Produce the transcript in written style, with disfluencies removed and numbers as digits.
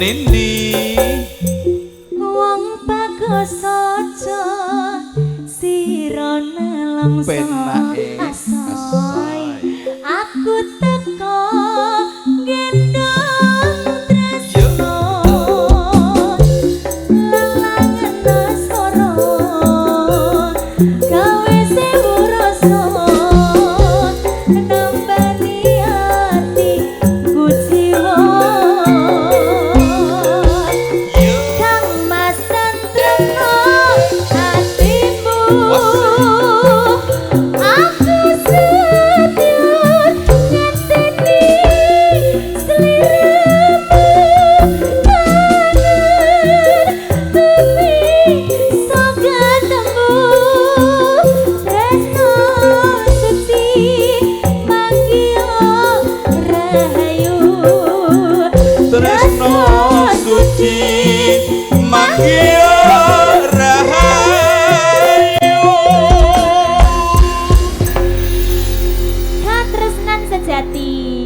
nindi wong bagus aja sirone langsa penake asoy aku teko gendong tresno lalangan nasoro gawe sewu rasa nambani ati ku jiwa kang mas tentremno atimu aku setia ngenteni sliramu kangen tapi soga temu tresno suci manggiyo rahayu tresno suci